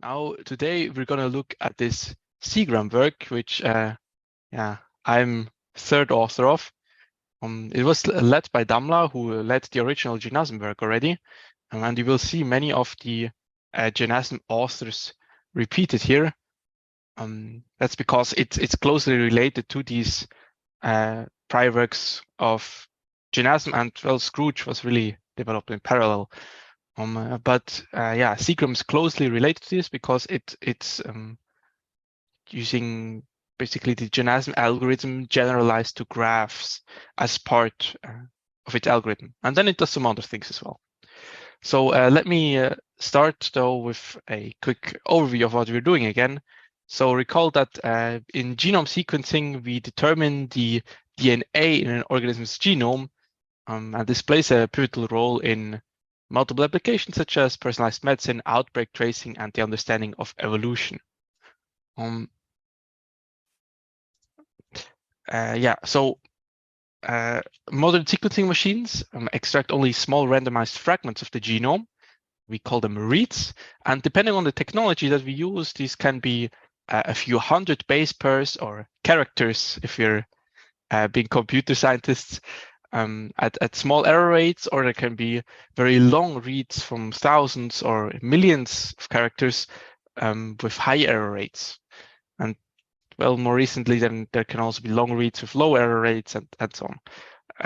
Now, today we're going to look at this SeGraM work, which I'm third author of. It was led by Damla, who led the original GNASM work already, and you will see many of the GNASM authors repeated here. That's because it's closely related to these prior works of GNASM, and well, Scrooge was really developed in parallel. SeGraM is closely related to this because it's using basically the GNASM algorithm generalized to graphs as part of its algorithm. And then it does some other things as well. So let me start though with a quick overview of what we're doing again. So recall that in genome sequencing, we determine the DNA in an organism's genome, and this plays a pivotal role in multiple applications such as personalized medicine, outbreak tracing, and the understanding of evolution. Modern sequencing machines extract only small randomized fragments of the genome. We call them reads, and depending on the technology that we use, these can be a few hundred base pairs or characters if you're being computer scientists. At small error rates, or there can be very long reads from thousands or millions of characters with high error rates. And well, more recently, then there can also be long reads with low error rates and so on.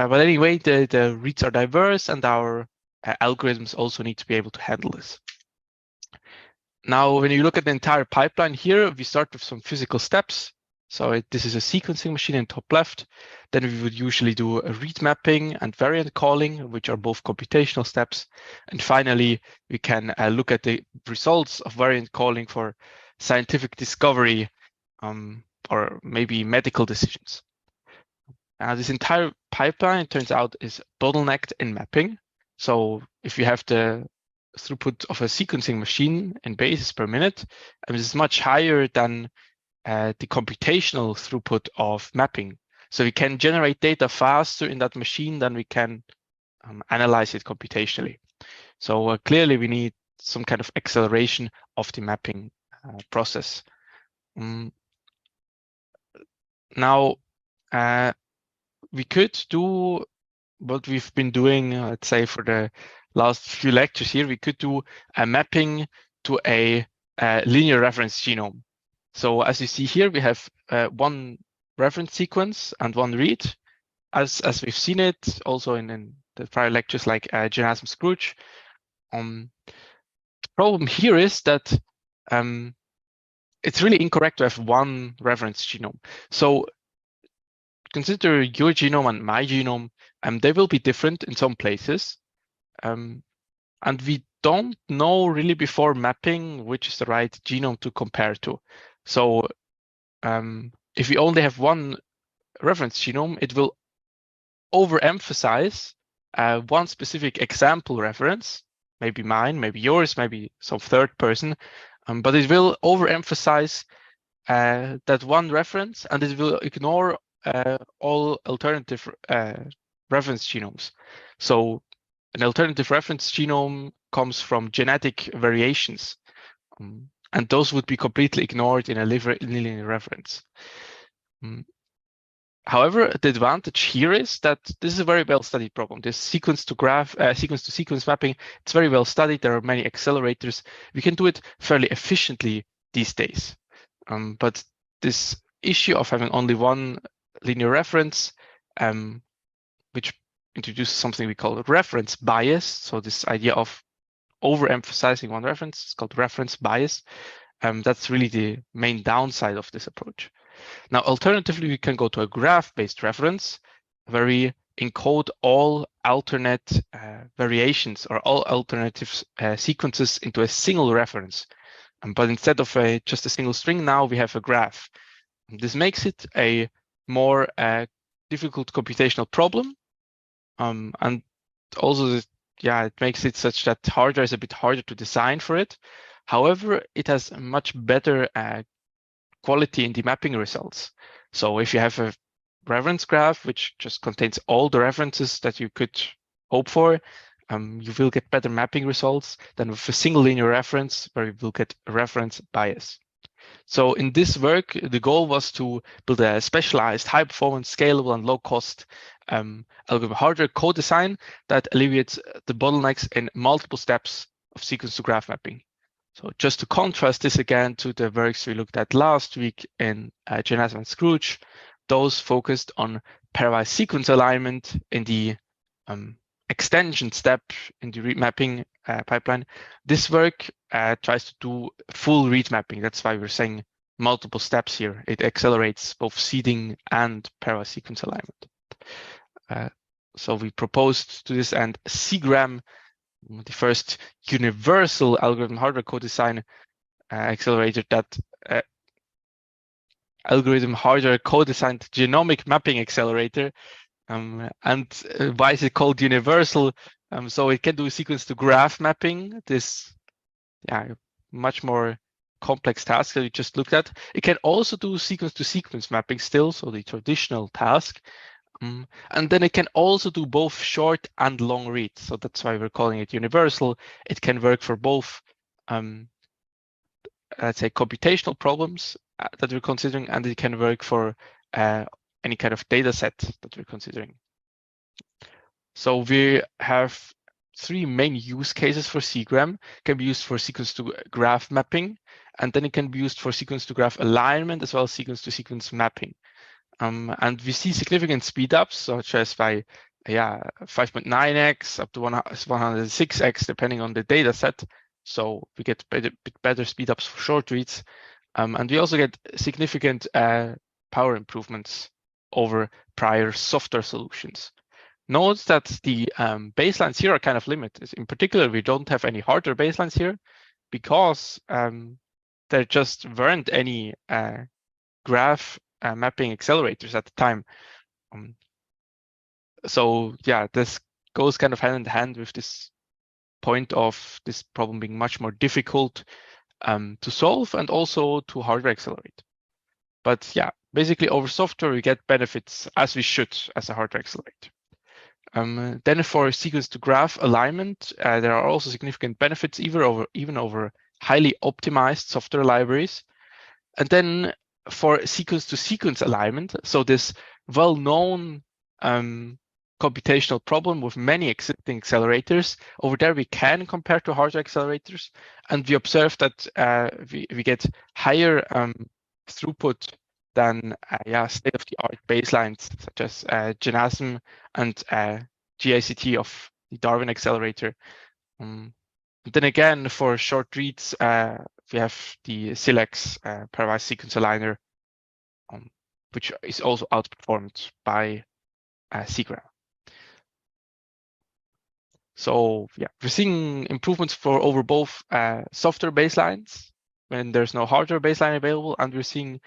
But anyway, the reads are diverse, and our algorithms also need to be able to handle this. Now, when you look at the entire pipeline here, we start with some physical steps. So this is a sequencing machine in top left. Then we would usually do a read mapping and variant calling, which are both computational steps. And finally, we can look at the results of variant calling for scientific discovery or maybe medical decisions. This entire pipeline, it turns out, is bottlenecked in mapping. So if you have the throughput of a sequencing machine in bases per minute, and this is much higher than the computational throughput of mapping. So we can generate data faster in that machine than we can analyze it computationally. So clearly we need some kind of acceleration of the mapping process. Now, we could do what we've been doing, let's say for the last few lectures here, we could do a mapping to a linear reference genome. So as you see here, we have one reference sequence and one read, as we've seen it also in the prior lectures like GNASM Scrooge. The problem here is that it's really incorrect to have one reference genome. So consider your genome and my genome, they will be different in some places. And we don't know really before mapping which is the right genome to compare to. So if we only have one reference genome, it will overemphasize one specific example reference, maybe mine, maybe yours, maybe some third person, but it will overemphasize that one reference, and it will ignore all alternative reference genomes. So an alternative reference genome comes from genetic variations, and those would be completely ignored in a linear reference. However, the advantage here is that this is a very well-studied problem. This sequence to sequence mapping, it's very well studied. There are many accelerators. We can do it fairly efficiently these days. But this issue of having only one linear reference, which introduces something we call reference bias. So this idea of overemphasizing one reference is called reference bias. That's really the main downside of this approach. Now, alternatively, we can go to a graph-based reference where we encode all alternate variations or all alternative sequences into a single reference. But instead of just a single string, now we have a graph. This makes it a more difficult computational problem. And also, it makes it such that hardware is a bit harder to design for it. However, it has much better quality in the mapping results. So if you have a reference graph, which just contains all the references that you could hope for, you will get better mapping results than with a single linear reference where you will get a reference bias. So in this work, the goal was to build a specialized, high-performance, scalable, and low-cost algorithm hardware co-design that alleviates the bottlenecks in multiple steps of sequence-to-graph mapping. So just to contrast this again to the works we looked at last week in Genome and Scrooge, those focused on pairwise sequence alignment in the extension step in the read mapping pipeline. This work tries to do full read mapping. That's why we're saying multiple steps here. It accelerates both seeding and pairwise sequence alignment. So we proposed to this end SeGraM, the first universal algorithm hardware co-design accelerator that algorithm hardware co-designed genomic mapping accelerator. And why is it called universal? So it can do sequence to graph mapping, this much more complex task that we just looked at. It can also do sequence to sequence mapping still, so the traditional task. And then it can also do both short and long reads. So that's why we're calling it universal. It can work for both, let's say, computational problems that we're considering, and it can work for any kind of data set that we're considering. So we have three main use cases for SeGraM. It can be used for sequence to graph mapping, and then it can be used for sequence to graph alignment as well as sequence to sequence mapping. And we see significant speed ups, such as by 5.9x up to 106x, depending on the data set. So we get bit better speed ups for short reads. And we also get significant power improvements over prior software solutions. Note that the baselines here are kind of limited. In particular, we don't have any hardware baselines here because there just weren't any graph mapping accelerators at the time. So yeah, this goes kind of hand in hand with this point of this problem being much more difficult to solve and also to hardware accelerate. But yeah, basically over software, we get benefits as we should as a hardware accelerator. Then for sequence to graph alignment, there are also significant benefits even over highly optimized software libraries. And then for sequence to sequence alignment, so this well-known computational problem with many existing accelerators, over there we can compare to hardware accelerators, and we observe that we get higher throughput than state-of-the-art baselines such as Genome and GACT of the Darwin accelerator. Then again, for short reads, we have the SILEX pairwise sequence aligner, which is also outperformed by SeGraM. So yeah, we're seeing improvements for over both software baselines when there's no hardware baseline available, and we're seeing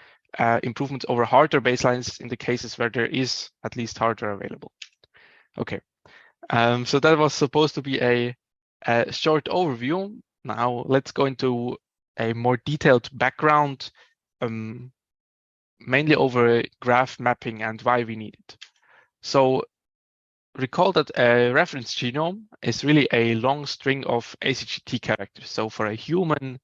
improvements over hardware baselines in the cases where there is at least hardware available. Okay, so that was supposed to be a short overview. Now let's go into a more detailed background, mainly over graph mapping and why we need it. So recall that a reference genome is really a long string of ACGT characters. So for a human,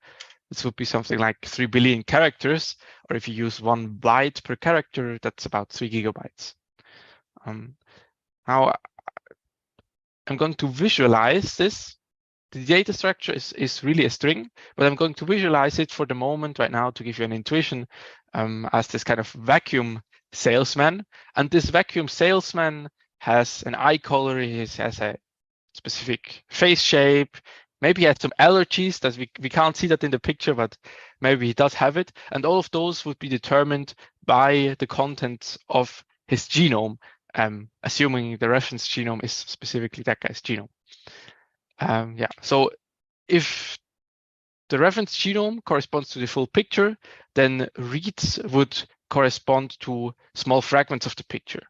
this would be something like 3 billion characters, or if you use 1 byte per character, that's about 3 gigabytes. Now, I'm going to visualize this. The data structure is really a string, but I'm going to visualize it for the moment right now to give you an intuition as this kind of vacuum salesman. And this vacuum salesman has an eye color, he has a specific face shape, maybe he has some allergies that we can't see that in the picture, but maybe he does have it. And all of those would be determined by the contents of his genome, assuming the reference genome is specifically that guy's genome. So if the reference genome corresponds to the full picture, then reads would correspond to small fragments of the picture.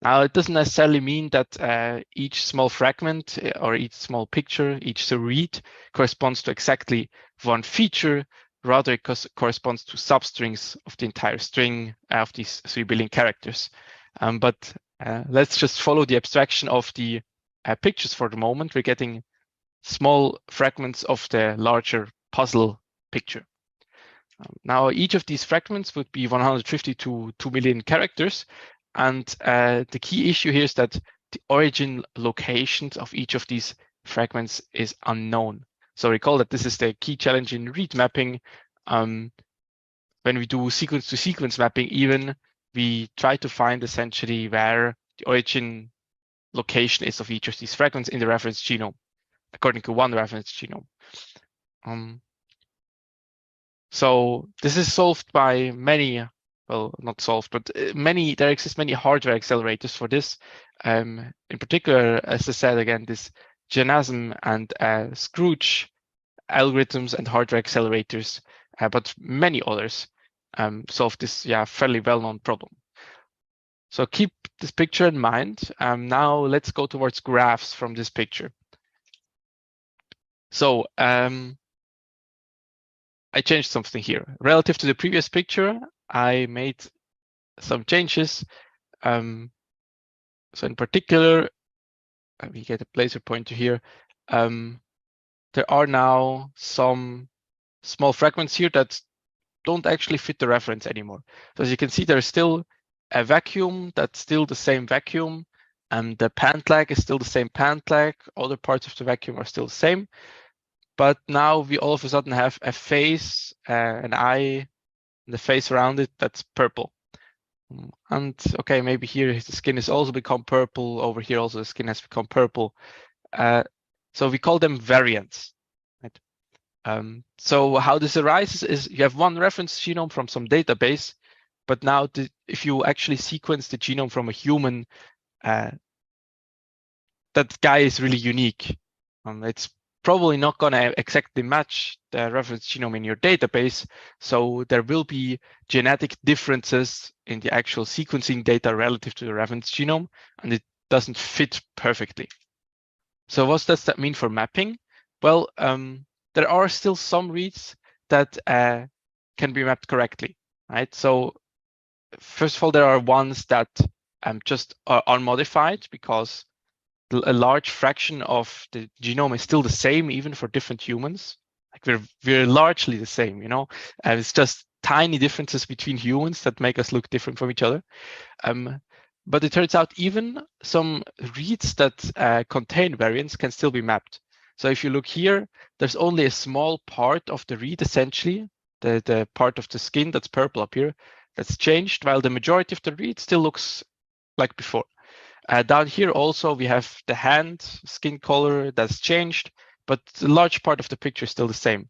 Now, it doesn't necessarily mean that each small fragment or each small picture, each read corresponds to exactly one feature. Rather, it corresponds to substrings of the entire string of these 3 billion characters. But let's just follow the abstraction of the pictures for the moment. We're getting small fragments of the larger puzzle picture. Now, each of these fragments would be 150 to 2 million characters. And the key issue here is that the origin locations of each of these fragments is unknown. So recall that this is the key challenge in read mapping. When we do sequence to sequence mapping, even we try to find essentially where the origin location is of each of these fragments in the reference genome, according to one reference genome. So this is solved by many, well, not solved, but there exist many hardware accelerators for this. In particular, as I said again, this Genome and Scrooge algorithms and hardware accelerators, but many others solve this fairly well-known problem. So keep this picture in mind. Now let's go towards graphs from this picture. So I changed something here. Relative to the previous picture, I made some changes. So in particular, we get a placer pointer here. There are now some small fragments here that don't actually fit the reference anymore. So as you can see, there's still a vacuum that's still the same vacuum, and the pant lag is still the same pant lag. Other parts of the vacuum are still the same. But now we all of a sudden have a face, an eye, and the face around it that's purple. And okay, maybe here the skin has also become purple. Over here also the skin has become purple. So we call them variants. Right? So how this arises is you have one reference genome from some database, but now if you actually sequence the genome from a human, that guy is really unique. It's probably not going to exactly match the reference genome in your database. So there will be genetic differences in the actual sequencing data relative to the reference genome, and it doesn't fit perfectly. So what does that mean for mapping? Well, there are still some reads that can be mapped correctly, right? So first of all, there are ones that just are unmodified because a large fraction of the genome is still the same, even for different humans. Like we're largely the same, you know. It's just tiny differences between humans that make us look different from each other. But it turns out even some reads that contain variants can still be mapped. So if you look here, there's only a small part of the read, essentially, the part of the skin that's purple up here, that's changed, while the majority of the read still looks like before. Down here also, we have the hand skin color that's changed, but the large part of the picture is still the same.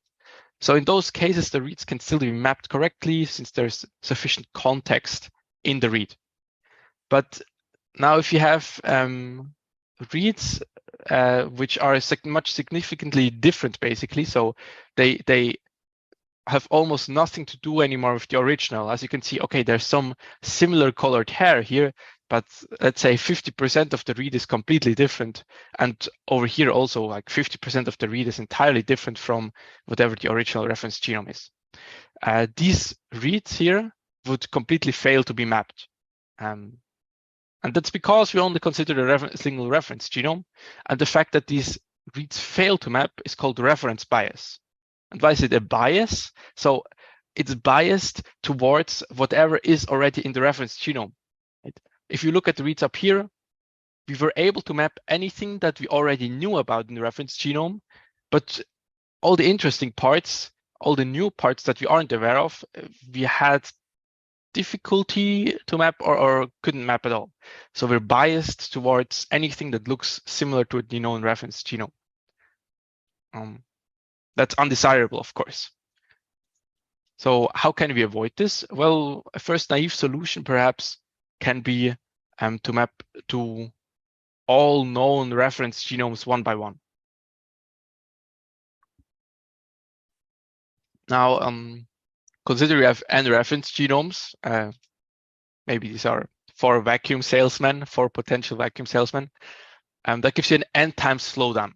So in those cases, the reads can still be mapped correctly since there's sufficient context in the read. But now if you have reads which are much significantly different, basically, so they have almost nothing to do anymore with the original. As you can see, okay, there's some similar colored hair here, but let's say 50% of the read is completely different. And over here also, like 50% of the read is entirely different from whatever the original reference genome is. These reads here would completely fail to be mapped. And that's because we only consider a single reference genome. And the fact that these reads fail to map is called reference bias. And why is it a bias? So it's biased towards whatever is already in the reference genome. Right? If you look at the reads up here, we were able to map anything that we already knew about in the reference genome, but all the interesting parts, all the new parts that we aren't aware of, we had difficulty to map or couldn't map at all. So we're biased towards anything that looks similar to the known reference genome. That's undesirable, of course. So how can we avoid this? Well, a first naive solution perhaps can be to map to all known reference genomes one by one. Now, consider we have n reference genomes. Maybe these are 4 vacuum salesmen, 4 potential vacuum salesmen. That gives you an n times slowdown.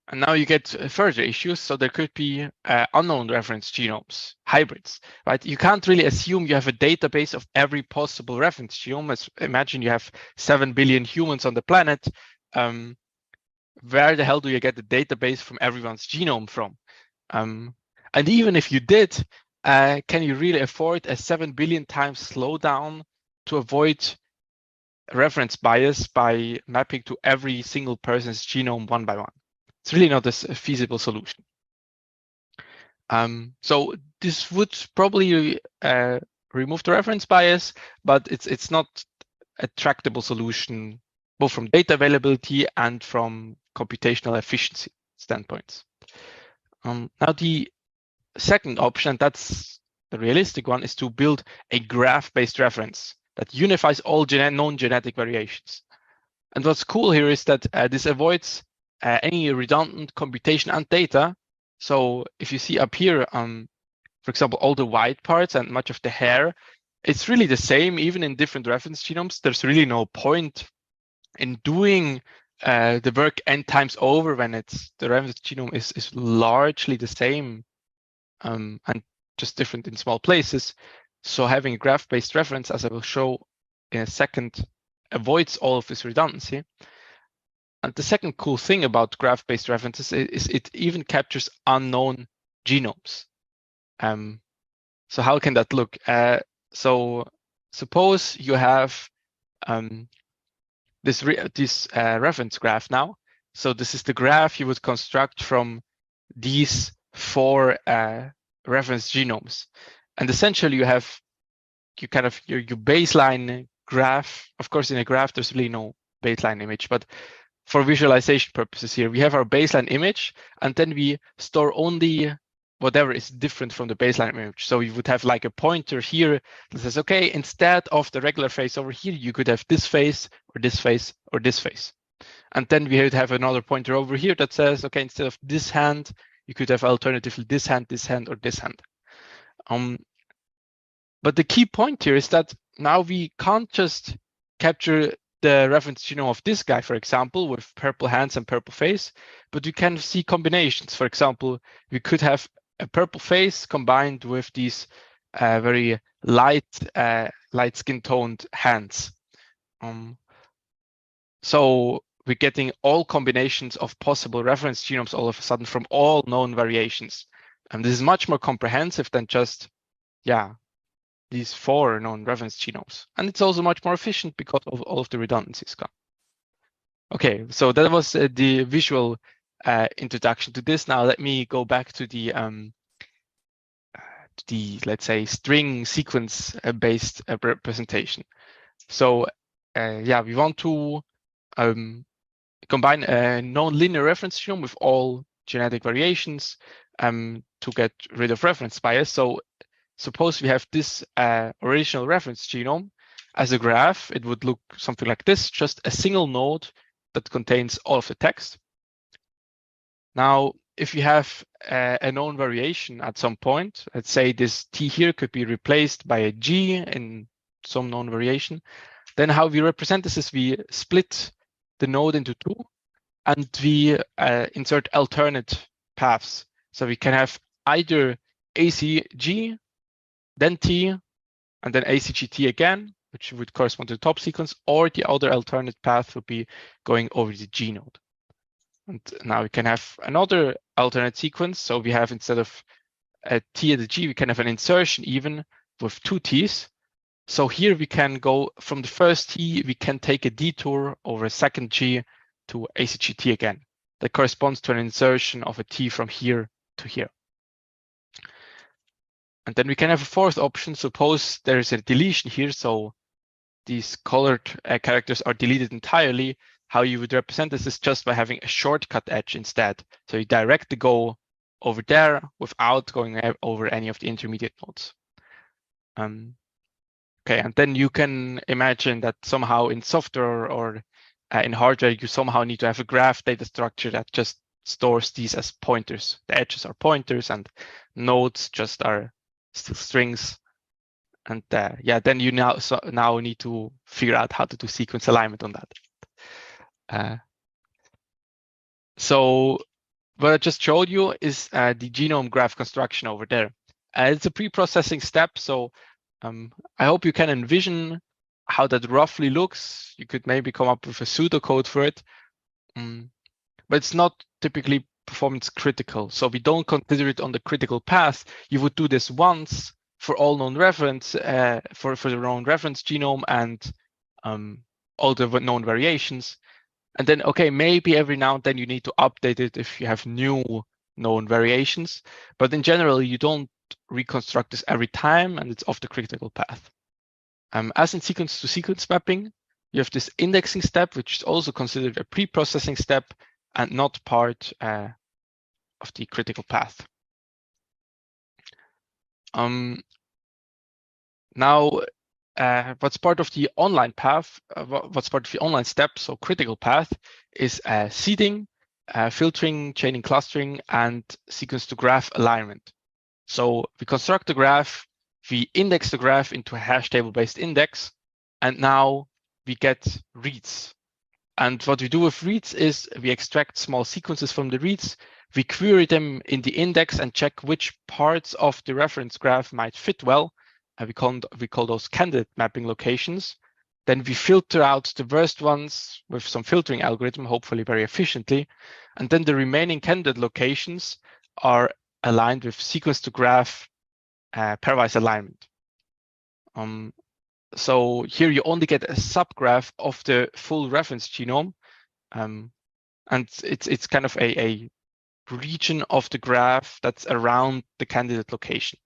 And now you get further issues. So there could be unknown reference genomes. hybrids, right? You can't really assume you have a database of every possible reference genome. Imagine you have 7 billion humans on the planet. Where the hell do you get the database from everyone's genome from? And even if you did, can you really afford a 7 billion times slowdown to avoid reference bias by mapping to every single person's genome one by one? It's really not a feasible solution. So this would probably remove the reference bias, but it's not a tractable solution, both from data availability and from computational efficiency standpoints. Now the second option, that's the realistic one, is to build a graph-based reference that unifies all known genetic variations. And what's cool here is that this avoids any redundant computation and data. So if you see up here, for example, all the white parts and much of the hair, it's really the same, even in different reference genomes. There's really no point in doing the work n times over when the reference genome is largely the same and just different in small places. So having a graph-based reference, as I will show in a second, avoids all of this redundancy. And the second cool thing about graph-based references is it even captures unknown genomes. So how can that look? So suppose you have this reference graph now. So this is the graph you would construct from these 4 reference genomes. And essentially you have your baseline graph. Of course, in a graph, there's really no baseline image, but for visualization purposes here, we have our baseline image, and then we store only whatever is different from the baseline image. So you would have like a pointer here that says, okay, instead of the regular face over here, you could have this face or this face or this face. And then we would have another pointer over here that says, okay, instead of this hand, you could have alternatively this hand, or this hand. But the key point here is that now we can't just capture the reference genome of this guy, for example, with purple hands and purple face, but you can see combinations. For example, we could have a purple face combined with these very light skin toned hands. So we're getting all combinations of possible reference genomes all of a sudden from all known variations. And this is much more comprehensive than just, these 4 known reference genomes. And it's also much more efficient because of all of the redundancies gone. Okay, so that was the visual introduction to this. Now let me go back to the let's say, string sequence based representation. So we want to combine a non-linear reference genome with all genetic variations to get rid of reference bias. So suppose we have this original reference genome as a graph. It would look something like this, just a single node that contains all of the text. Now, if you have a known variation at some point, let's say this T here could be replaced by a G in some known variation, then how we represent this is we split the node into 2 and we insert alternate paths. So we can have either ACG, then T, and then ACGT again, which would correspond to the top sequence, or the other alternate path would be going over the G node. And now we can have another alternate sequence. So we have, instead of a T and a G, we can have an insertion even with 2 T's. So here we can go from the first T, we can take a detour over a second G to ACGT again. That corresponds to an insertion of a T from here to here. And then we can have a 4th option. Suppose there is a deletion here, so these colored characters are deleted entirely. How you would represent this is just by having a shortcut edge instead. So you directly go over there without going over any of the intermediate nodes. Okay, and then you can imagine that somehow in software or in hardware, you somehow need to have a graph data structure that just stores these as pointers. The edges are pointers and nodes just are still strings. And then you now need to figure out how to do sequence alignment on that. So what I just showed you is the genome graph construction over there. It's a pre-processing step, so I hope you can envision how that roughly looks. You could maybe come up with a pseudocode for it, but it's not typically performance critical. So we don't consider it on the critical path. You would do this once for all known reference, for the known reference genome and all the known variations. And then, okay, maybe every now and then you need to update it if you have new known variations. But in general, you don't reconstruct this every time, and it's off the critical path. As in sequence-to-sequence mapping, you have this indexing step, which is also considered a pre-processing step and not part of the critical path. Now, what's part of the online path, what's part of the online step, so critical path, is seeding, filtering, chaining, clustering, and sequence-to-graph alignment. So we construct the graph, we index the graph into a hash table-based index, and now we get reads. And what we do with reads is we extract small sequences from the reads, we query them in the index and check which parts of the reference graph might fit well. We call those candidate mapping locations. Then we filter out the worst ones with some filtering algorithm, hopefully very efficiently. And then the remaining candidate locations are aligned with sequence-to-graph pairwise alignment. So here you only get a subgraph of the full reference genome. And it's kind of a region of the graph that's around the candidate location.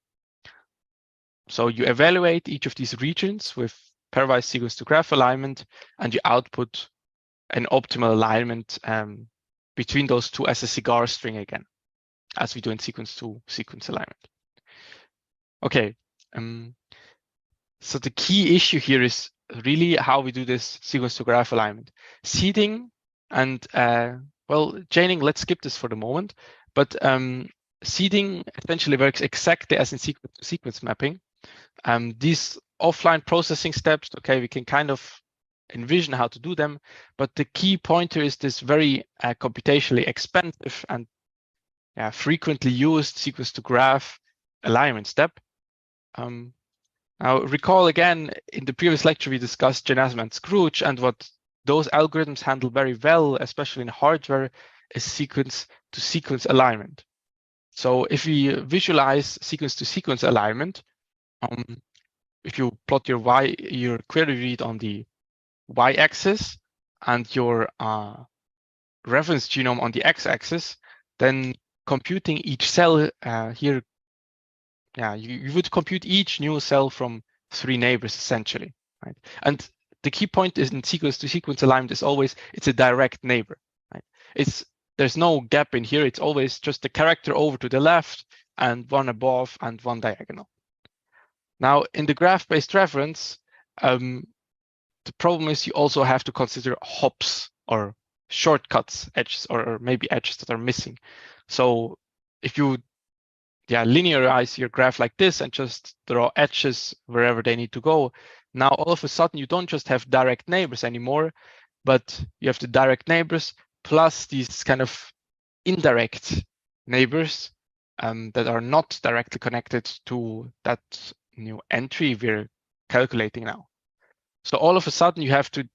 So you evaluate each of these regions with pairwise sequence-to-graph alignment, and you output an optimal alignment between those two as a cigar string again, as we do in sequence-to-sequence alignment. Okay, so the key issue here is really how we do this sequence-to-graph alignment. Seeding and, well, chaining, let's skip this for the moment, but seeding essentially works exactly as in sequence-to-sequence mapping. These offline processing steps, okay, we can kind of envision how to do them, but the key pointer is this very computationally expensive and frequently used sequence-to-graph alignment step. Now, recall again, in the previous lecture, we discussed GenAsm and Scrooge, and what those algorithms handle very well, especially in hardware, is sequence-to-sequence alignment. So if we visualize sequence-to-sequence alignment, if you plot your query read on the y-axis and your reference genome on the x-axis, then computing each cell here, you would compute each new cell from 3 neighbors essentially, right? And the key point is in sequence-to-sequence alignment is always it's a direct neighbor, right? There's no gap in here. It's always just the character over to the left and one above and one diagonal. Now, in the graph-based reference, the problem is you also have to consider hops or shortcuts, edges, or maybe edges that are missing. So if you linearize your graph like this and just draw edges wherever they need to go, now all of a sudden you don't just have direct neighbors anymore, but you have the direct neighbors plus these kind of indirect neighbors that are not directly connected to that new entry we're calculating now. So all of a sudden you have to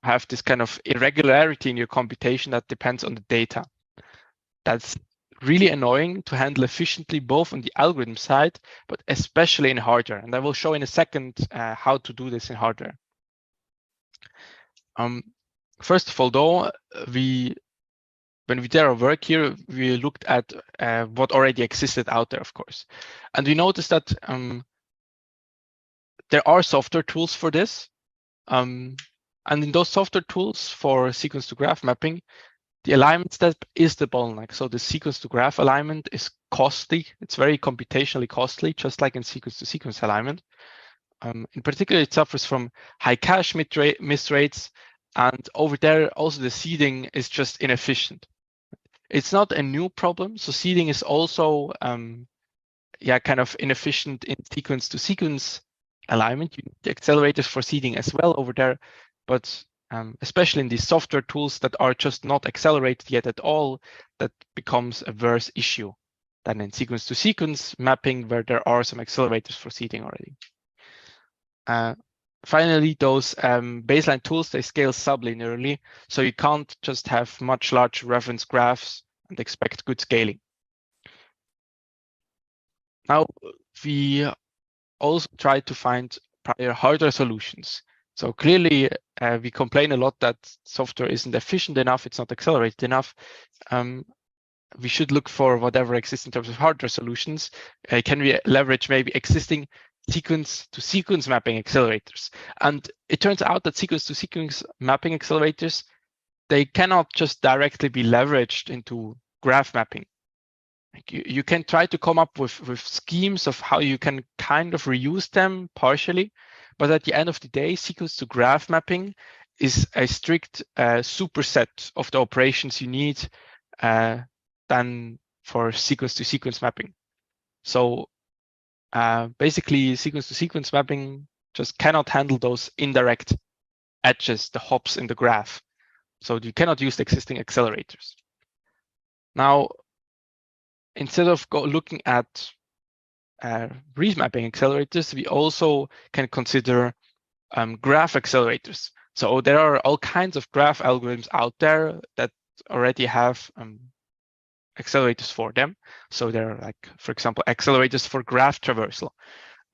have this kind of irregularity in your computation that depends on the data. That's really annoying to handle efficiently, both on the algorithm side, but especially in hardware. And I will show in a second how to do this in hardware. First of all, though, when we did our work here, we looked at what already existed out there, of course. And we noticed that there are software tools for this. And in those software tools for sequence-to-graph mapping, the alignment step is the bottleneck. So the sequence-to-graph alignment is costly. It's very computationally costly, just like in sequence-to-sequence alignment. In particular, it suffers from high cache miss rates. And over there, also the seeding is just inefficient. It's not a new problem. So seeding is also kind of inefficient in sequence-to-sequence alignment. You need the accelerators for seeding as well over there, but especially in these software tools that are just not accelerated yet at all, that becomes a worse issue. than in sequence-to-sequence mapping, where there are some accelerators for seeding already. Finally, those baseline tools, they scale sublinearly, so you can't just have much larger reference graphs and expect good scaling. Now, we also try to find prior hardware solutions. So clearly, we complain a lot that software isn't efficient enough, it's not accelerated enough. We should look for whatever exists in terms of hardware solutions. Can we leverage maybe existing sequence-to-sequence mapping accelerators? And it turns out that sequence-to-sequence mapping accelerators, they cannot just directly be leveraged into graph mapping. Like you can try to come up with schemes of how you can kind of reuse them partially, but at the end of the day, sequence-to-graph mapping is a strict superset of the operations you need than for sequence-to-sequence mapping. So basically, sequence-to-sequence mapping just cannot handle those indirect edges, the hops in the graph. So you cannot use the existing accelerators. Now, instead of looking at read mapping accelerators, we also can consider graph accelerators. So there are all kinds of graph algorithms out there that already have accelerators for them. So there are, like, for example, accelerators for graph traversal.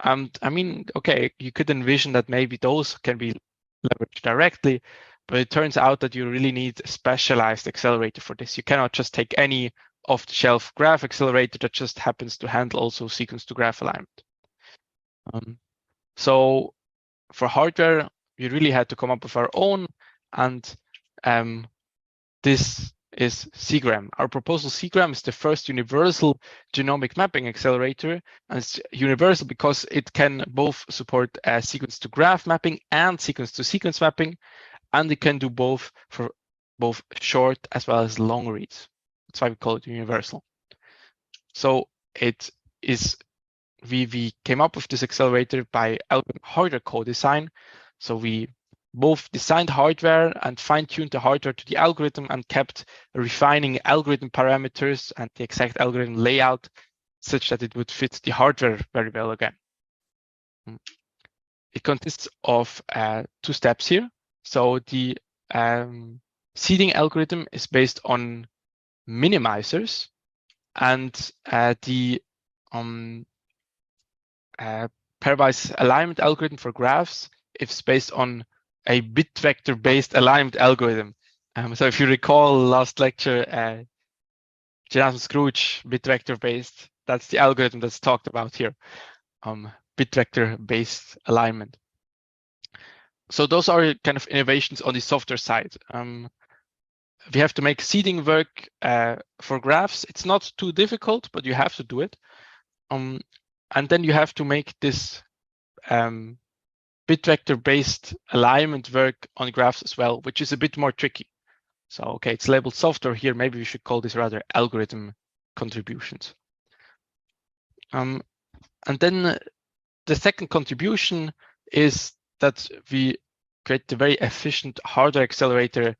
And I mean, okay, you could envision that maybe those can be leveraged directly, but it turns out that you really need a specialized accelerator for this. You cannot just take any off-the-shelf graph accelerator that just happens to handle also sequence-to-graph alignment. So for hardware, we really had to come up with our own, and this is SeGraM. Our proposal SeGraM is the first universal genomic mapping accelerator, and it's universal because it can both support sequence-to-graph mapping and sequence-to-sequence mapping, and it can do both for both short as well as long reads. That's why we call it universal. So it is, we came up with this accelerator by algorithm hardware co-design. So we both designed hardware and fine-tuned the hardware to the algorithm and kept refining algorithm parameters and the exact algorithm layout such that it would fit the hardware very well again. It consists of 2 steps here. So the seeding algorithm is based on minimizers, and the pairwise alignment algorithm for graphs is based on a bit vector based alignment algorithm. So if you recall last lecture, Jonathan Scrooge, bit vector based, that's the algorithm that's talked about here, bit vector based alignment. So those are kind of innovations on the software side. We have to make seeding work for graphs. It's not too difficult, but you have to do it. And then you have to make this bit vector based alignment work on graphs as well, which is a bit more tricky. So, okay, it's labeled software here. Maybe we should call this rather algorithm contributions. And then the second contribution is that we create a very efficient hardware accelerator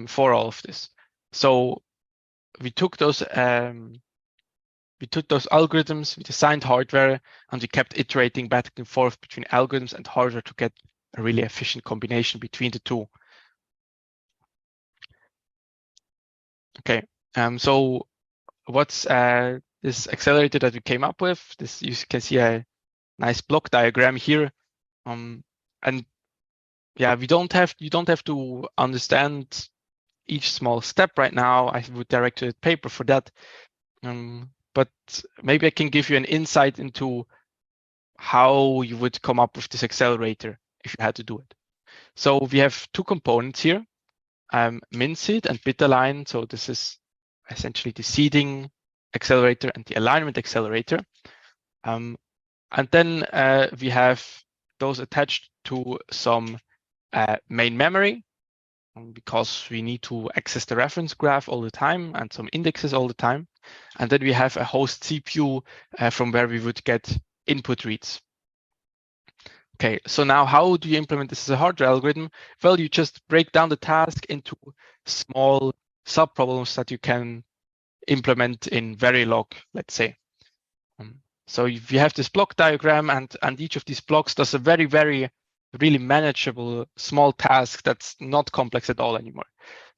for all of this. So we took those algorithms, we designed hardware, and we kept iterating back and forth between algorithms and hardware to get a really efficient combination between the two. Okay, so what's this accelerator that we came up with? This, you can see a nice block diagram here, and yeah, you don't have to understand each small step right now. I would direct you to the paper for that. But maybe I can give you an insight into how you would come up with this accelerator if you had to do it. So we have 2 components here, MinSeed and BitAlign. So this is essentially the seeding accelerator and the alignment accelerator. And then we have those attached to some main memory, because we need to access the reference graph all the time and some indexes all the time. And then we have a host CPU from where we would get input reads. Okay, so now how do you implement this as a hardware algorithm? Well, you just break down the task into small sub-problems that you can implement in Verilog, let's say. So if you have this block diagram and each of these blocks does a very, very really manageable small task that's not complex at all anymore.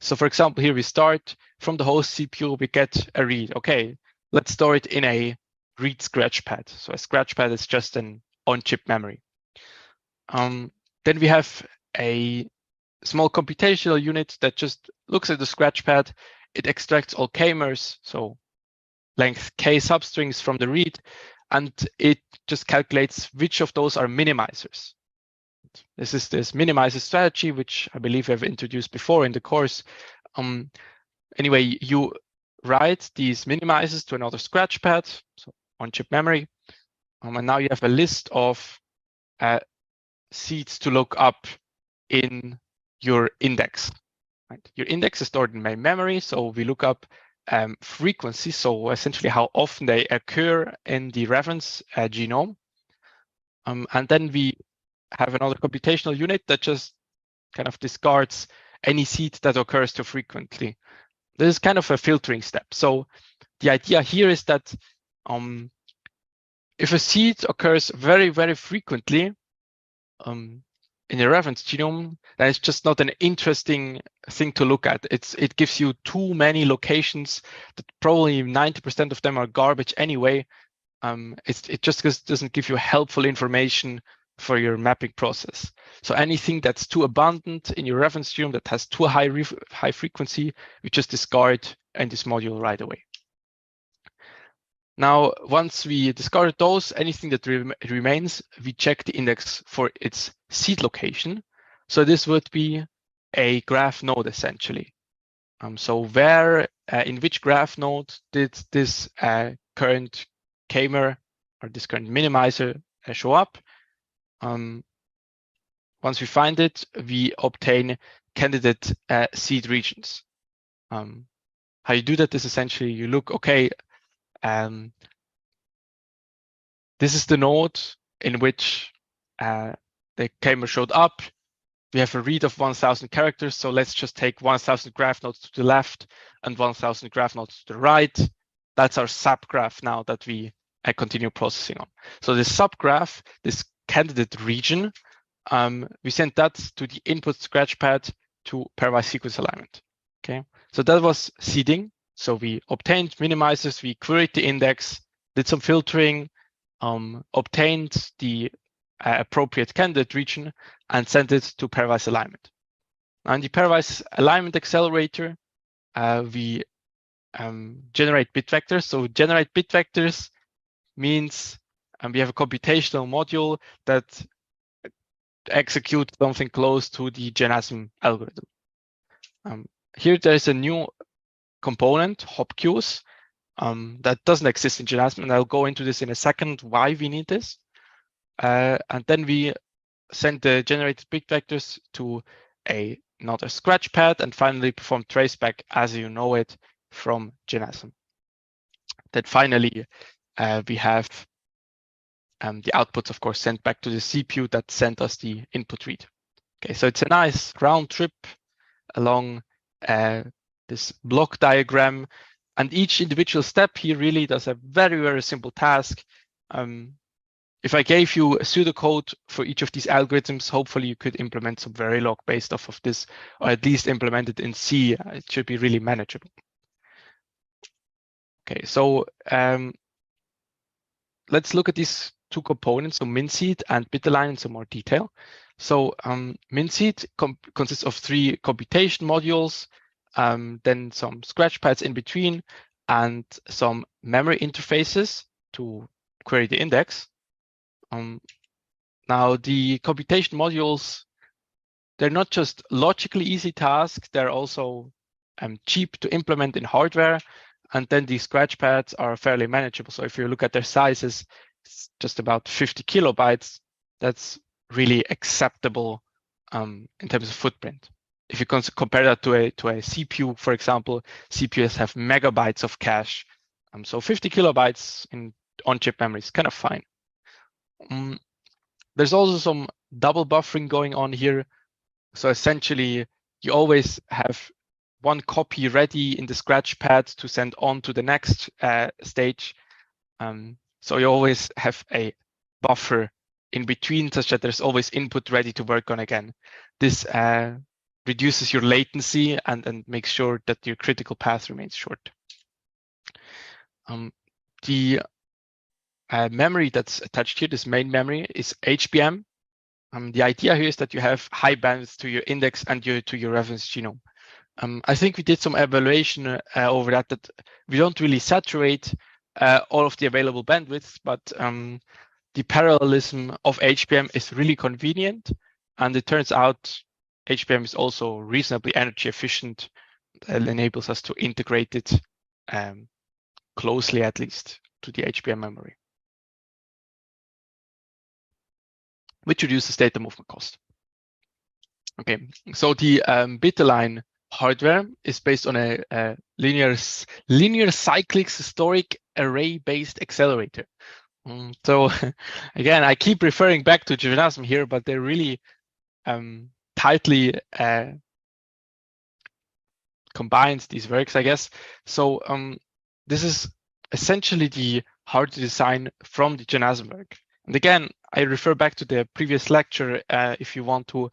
So for example, here we start from the host CPU, we get a read. Okay, let's store it in a read scratch pad. So a scratch pad is just an on-chip memory. Then we have a small computational unit that just looks at the scratch pad. It extracts all k-mers, so length k substrings from the read, and it just calculates which of those are minimizers. This is this minimizer strategy, which I believe I've introduced before in the course. Anyway, you write these minimizers to another scratch pad, so on-chip memory, and now you have a list of seeds to look up in your index. Right? Your index is stored in main memory, so we look up frequency, so essentially how often they occur in the reference genome. And then we have another computational unit that just kind of discards any seed that occurs too frequently. This is kind of a filtering step. So the idea here is that if a seed occurs very, very frequently in a reference genome, then it's just not an interesting thing to look at. It gives you too many locations that probably 90% of them are garbage anyway. It just doesn't give you helpful information for your mapping process. So anything that's too abundant in your reference genome that has too high frequency, we just discard in this module right away. Now, once we discard those, anything that remains, we check the index for its seed location. So this would be a graph node essentially. So where, in which graph node did this current k-mer or this current minimizer show up? Once we find it, we obtain candidate seed regions. How you do that is essentially you look, okay, this is the node in which the k-mer showed up. We have a read of 1,000 characters, so let's just take 1,000 graph nodes to the left and 1,000 graph nodes to the right. That's our subgraph now that we continue processing on. So this subgraph, this candidate region, we sent that to the input scratchpad to pairwise sequence alignment. Okay, so that was seeding. So we obtained minimizers, we queried the index, did some filtering, obtained the appropriate candidate region, and sent it to pairwise alignment. Now in the pairwise alignment accelerator, we generate bit vectors. So generate bit vectors means we have a computational module that executes something close to the GenAsm algorithm. Here there is a new component, hop queues, that doesn't exist in GenAsm, and I'll go into this in a second, why we need this. And then we send the generated bit vectors to another scratch pad and finally perform traceback as you know it from GenAsm. Then finally, we have the outputs, of course, sent back to the CPU that sent us the input read. Okay, so it's a nice round trip along this block diagram, and each individual step here really does a very, very simple task. If I gave you a pseudocode for each of these algorithms, hopefully you could implement some Verilog based off of this, or at least implement it in C. It should be really manageable. Okay, so let's look at these two components, so MinSeed and BitAlign in some more detail. So MinSeed consists of 3 computation modules, then some scratch pads in between, and some memory interfaces to query the index. Now the computation modules, they're not just logically easy tasks, they're also cheap to implement in hardware. And then these scratch pads are fairly manageable. So if you look at their sizes, it's just about 50 kilobytes. That's really acceptable in terms of footprint. If you compare that to a CPU, for example, CPUs have megabytes of cache. So 50 kilobytes in on-chip memory is kind of fine. There's also some double buffering going on here. So essentially, you always have one copy ready in the scratch pad to send on to the next stage. So you always have a buffer in between, such that there's always input ready to work on again. This reduces your latency and makes sure that your critical path remains short. The memory that's attached here, this main memory, is HBM. The idea here is that you have high bandwidth to your index and to your reference genome. I think we did some evaluation over that we don't really saturate all of the available bandwidth, but the parallelism of HBM is really convenient. And it turns out HBM is also reasonably energy efficient and enables us to integrate it closely, at least, to the HBM memory, which reduces data movement cost. Okay, so the bit-align hardware is based on a linear cyclic historic array-based accelerator. So again, I keep referring back to Genome here, but they're really tightly combined, these works, I guess. So this is essentially the hardware design from the Genome work. And again, I refer back to the previous lecture. If you want to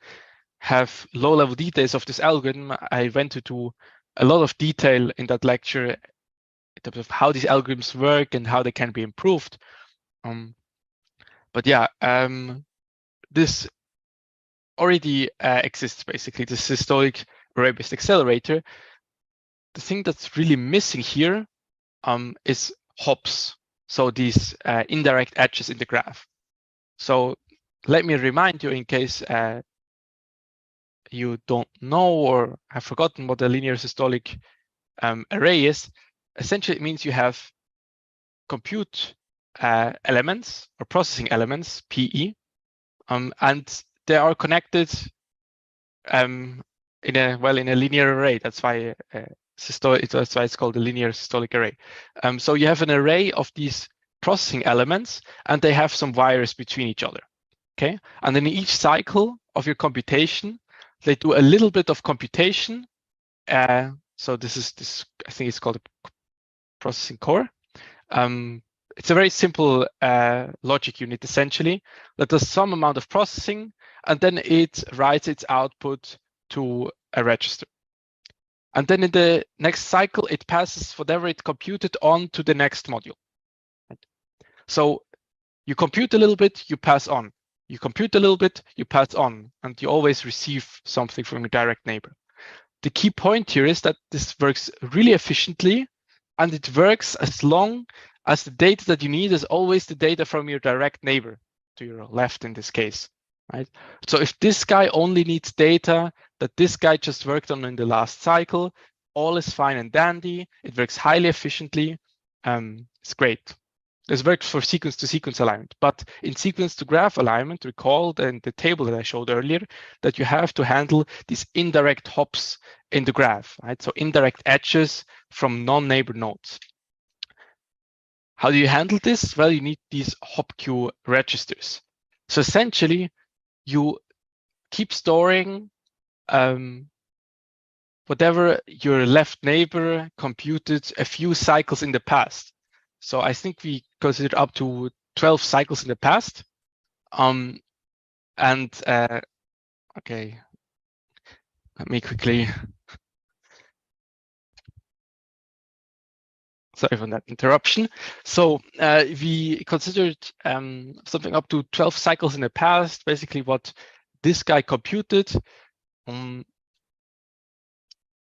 have low-level details of this algorithm, I went into a lot of detail in that lecture in terms of how these algorithms work and how they can be improved. But yeah, this already exists, basically, this historic array-based accelerator. The thing that's really missing here is hops, so these indirect edges in the graph. So let me remind you, in case you don't know or have forgotten what a linear systolic array is. Essentially, it means you have compute elements or processing elements, PE, and they are connected in a linear array. That's why that's why it's called a linear systolic array. So you have an array of these processing elements, and they have some wires between each other. Okay, and in each cycle of your computation, they do a little bit of computation. So this I think it's called a processing core. It's a very simple logic unit, essentially, that does some amount of processing, and then it writes its output to a register. And then in the next cycle, it passes whatever it computed on to the next module. Right? So you compute a little bit, you pass on. You compute a little bit, you pass on, and you always receive something from your direct neighbor. The key point here is that this works really efficiently, and it works as long as the data that you need is always the data from your direct neighbor, to your left in this case, right? So if this guy only needs data that this guy just worked on in the last cycle, all is fine and dandy. It works highly efficiently. It's great. This works for sequence-to-sequence alignment, but in sequence-to-graph alignment, recall in the table that I showed earlier that you have to handle these indirect hops in the graph, right? So indirect edges from non-neighbor nodes. How do you handle this? Well, you need these hop queue registers. So essentially, you keep storing whatever your left neighbor computed a few cycles in the past. So I think we considered up to 12 cycles in the past. Okay, let me quickly. Sorry for that interruption. So we considered something up to 12 cycles in the past, basically what this guy computed.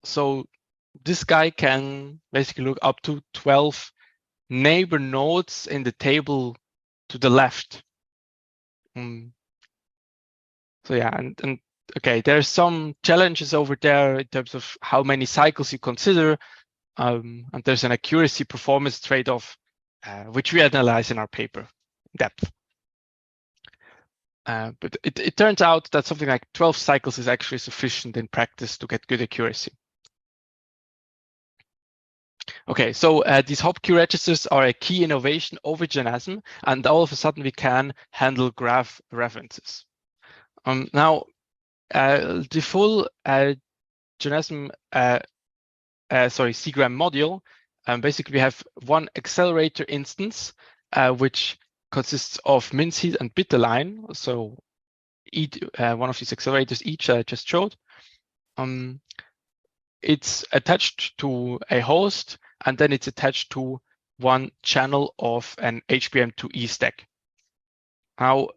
So this guy can basically look up to 12 neighbor nodes in the table to the left. So yeah, and okay, there's some challenges over there in terms of how many cycles you consider, and there's an accuracy performance trade-off, which we analyze in our paper in depth. But it turns out that something like 12 cycles is actually sufficient in practice to get good accuracy. Okay, so these hop queue registers are a key innovation over Genome, and all of a sudden we can handle graph references. Now, the full Genome SeGraM module, basically we have one accelerator instance, which consists of min-seed and bit align. So one of these accelerators each I just showed. It's attached to a host, and then it's attached to one channel of an HBM2E stack. Now,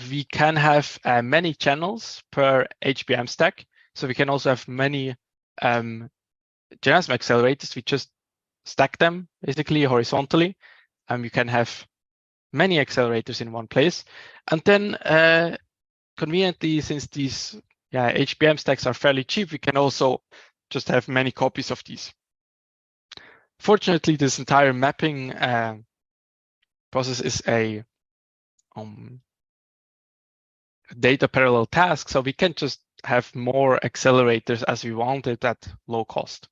we can have many channels per HBM stack. So we can also have many GeneSM accelerators. We just stack them basically horizontally. You can have many accelerators in one place. And then conveniently, since these HBM stacks are fairly cheap, we can also just have many copies of these. Fortunately, this entire mapping process is a data parallel task, so we can just have more accelerators as we wanted at low cost.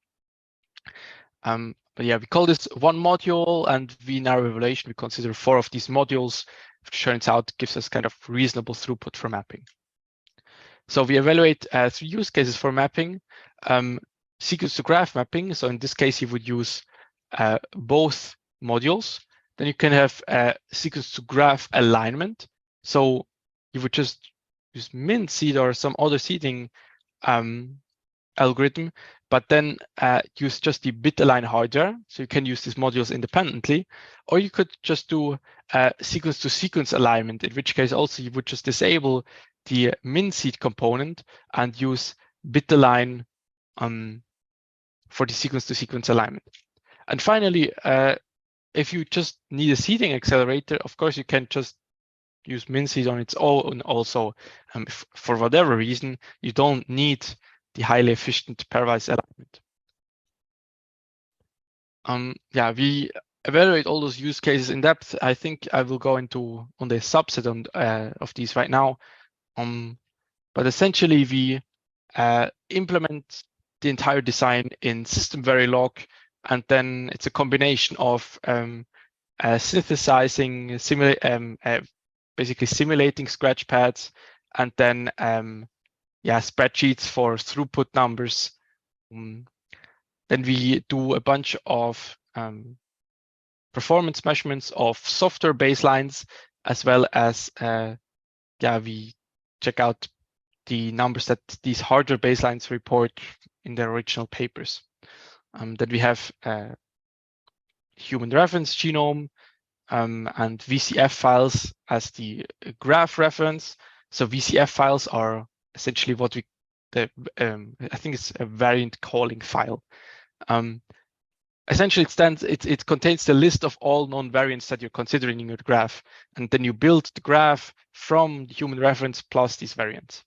But yeah, we call this one module, and in our evaluation, we consider 4 of these modules, which turns out gives us kind of reasonable throughput for mapping. So we evaluate 3 use cases for mapping. Sequence to graph mapping. So in this case, you would use both modules. Then you can have sequence to graph alignment. So you would just use min-seed or some other seeding algorithm, but then use just the bit align hardware. So you can use these modules independently, or you could just do sequence to sequence alignment, in which case also you would just disable the min-seed component and use bit align for the sequence to sequence alignment. And finally, if you just need a seeding accelerator, of course, you can just use min-seed on its own also. For whatever reason, you don't need the highly efficient pairwise alignment. Yeah, we evaluate all those use cases in depth. I think I will go into on the subset of these right now. But essentially, we implement the entire design in system Verilog, and then it's a combination of synthesizing, basically simulating scratch pads, and then spreadsheets for throughput numbers. Then we do a bunch of performance measurements of software baselines, as well as we check out the numbers that these hardware baselines report in their original papers. Then we have human reference genome and VCF files as the graph reference. So VCF files are essentially what I think it's a variant calling file. Essentially, it contains the list of all known variants that you're considering in your graph, and then you build the graph from the human reference plus these variants.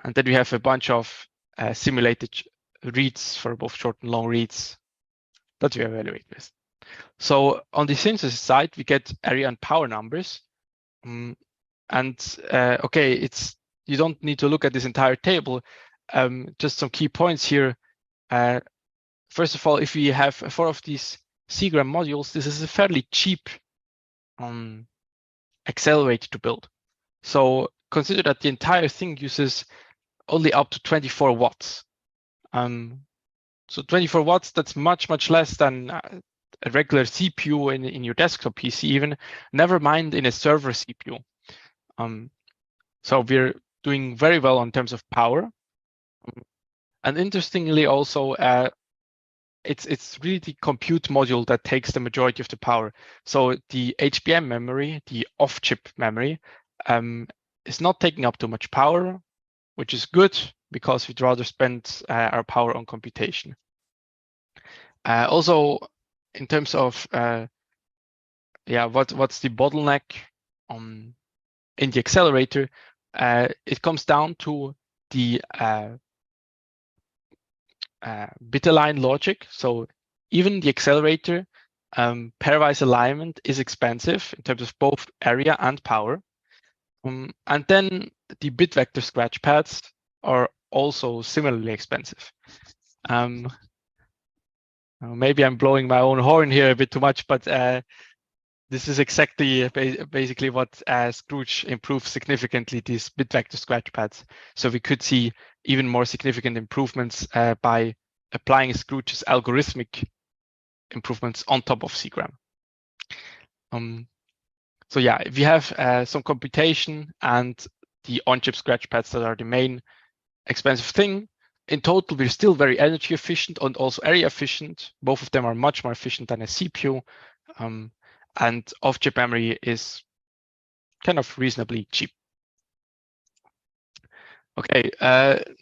And then we have a bunch of simulated reads for both short and long reads that we evaluate with. So on the synthesis side, we get area and power numbers. Okay, you don't need to look at this entire table. Just some key points here. First of all, if we have 4 of these SeGraM modules, this is a fairly cheap accelerator to build. So consider that the entire thing uses only up to 24 watts. So 24 watts, that's much, much less than a regular CPU in your desktop PC even, never mind in a server CPU. So we're doing very well in terms of power. And interestingly also, it's really the compute module that takes the majority of the power. So the HBM memory, the off-chip memory, is not taking up too much power, which is good because we'd rather spend our power on computation. Also, in terms of what's the bottleneck in the accelerator, it comes down to the bit align logic. So even the accelerator pairwise alignment is expensive in terms of both area and power. And then the bit vector scratch pads are also similarly expensive. Maybe I'm blowing my own horn here a bit too much, but this is exactly basically what Scrooge improved significantly, these bit vector scratch pads. So we could see even more significant improvements by applying Scrooge's algorithmic improvements on top of SeGraM. So yeah, if you have some computation and the on-chip scratch pads that are the main expensive thing, in total, we're still very energy efficient and also area efficient. Both of them are much more efficient than a CPU. And off-chip memory is kind of reasonably cheap. Okay,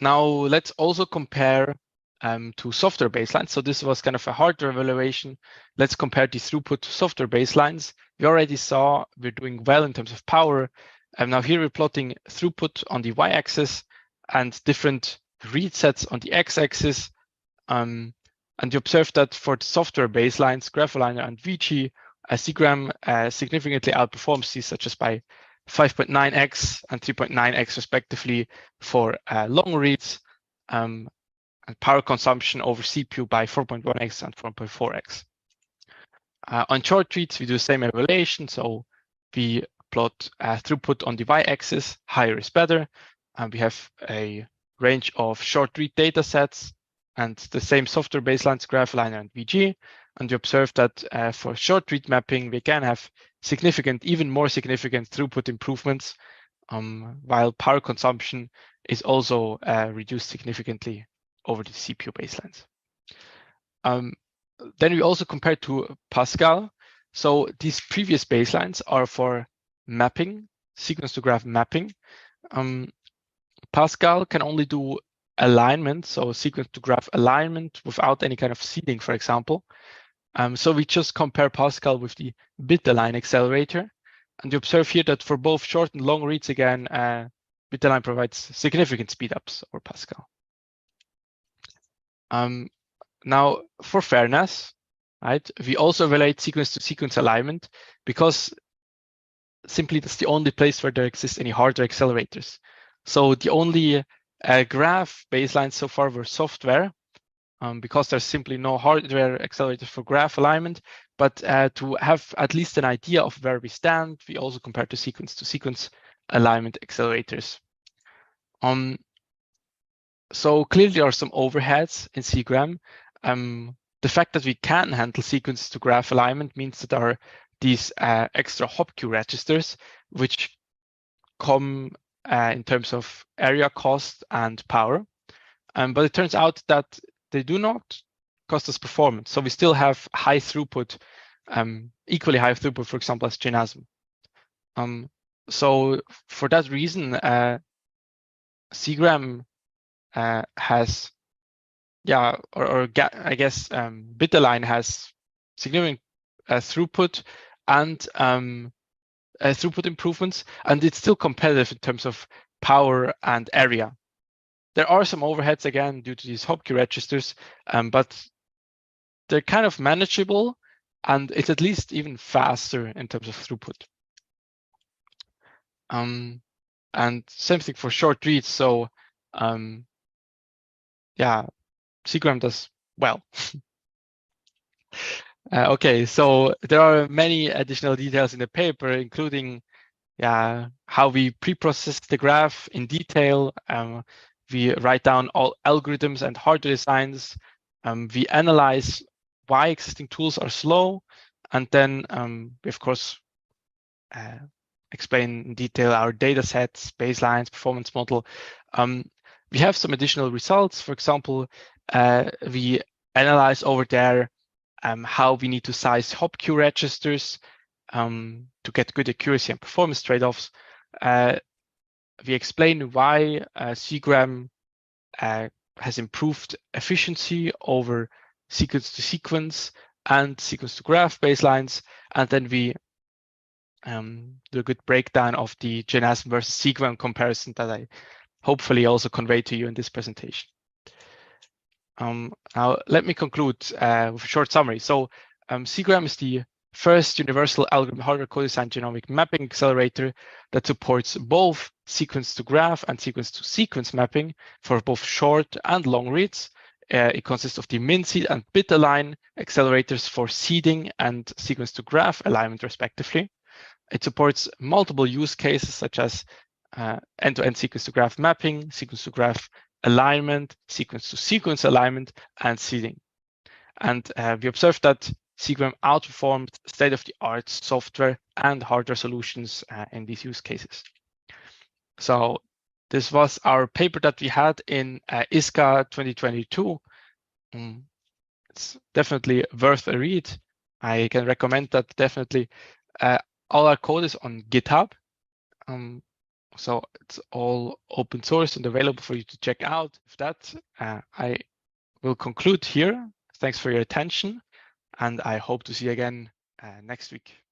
now let's also compare to software baselines. So this was kind of a hardware evaluation. Let's compare the throughput to software baselines. We already saw we're doing well in terms of power. Now here we're plotting throughput on the y-axis and different read sets on the x-axis. And you observe that for the software baselines, GraphAligner and VG, SeGraM significantly outperforms these, such as by 5.9x and 3.9x respectively for long reads, and power consumption over CPU by 4.1x and 4.4x. On short reads, we do the same evaluation. So we plot throughput on the y-axis, higher is better. And we have a range of short read data sets and the same software baselines, GraphAligner and VG. And you observe that for short read mapping, we can have significant, even more significant throughput improvements, while power consumption is also reduced significantly over the CPU baselines. Then we also compare to Pascal. So these previous baselines are for mapping, sequence to graph mapping. Pascal can only do alignment, so sequence to graph alignment without any kind of seeding, for example. So we just compare Pascal with the bit-align accelerator. And you observe here that for both short and long reads, again, bit-align provides significant speedups over Pascal. Now, for fairness, right, we also evaluate sequence-to-sequence alignment because simply that's the only place where there exists any hardware accelerators. So the only graph baselines so far were software, because there's simply no hardware accelerator for graph alignment. But to have at least an idea of where we stand, we also compare to sequence alignment accelerators. So clearly there are some overheads in SeGraM. The fact that we can handle sequence to graph alignment means that there are these extra hop queue registers, which come in terms of area cost and power. But it turns out that they do not cost us performance. So we still have high throughput, equally high throughput, for example, as Genome. So for that reason, SeGraM has, I guess bit-align has significant throughput and throughput improvements, and it's still competitive in terms of power and area. There are some overheads again due to these hop queue registers, but they're kind of manageable, and it's at least even faster in terms of throughput. And same thing for short reads. So SeGraM does well. Okay, so there are many additional details in the paper, including how we pre-process the graph in detail. We write down all algorithms and hardware designs. We analyze why existing tools are slow. And then we, of course, explain in detail our data sets, baselines, performance model. We have some additional results. For example, we analyze over there how we need to size hop queue registers to get good accuracy and performance trade-offs. We explain why SeGraM has improved efficiency over sequence-to-sequence and sequence-to-graph baselines. And then we do a good breakdown of the Genome versus SeGraM comparison that I hopefully also conveyed to you in this presentation. Now, let me conclude with a short summary. So SeGraM is the first universal algorithm hardware co-designed genomic mapping accelerator that supports both sequence-to-graph and sequence-to-sequence mapping for both short and long reads. It consists of the min-seed and bit-align accelerators for seeding and sequence-to-graph alignment, respectively. It supports multiple use cases such as end-to-end sequence-to-graph mapping, sequence-to-graph alignment, sequence to sequence alignment, and seeding. And we observed that SeGraM outperformed state-of-the-art software and hardware solutions in these use cases. So this was our paper that we had in ISCA 2022. It's definitely worth a read. I can recommend that definitely. All our code is on GitHub. So it's all open source and available for you to check out. With that, I will conclude here. Thanks for your attention, and I hope to see you again next week.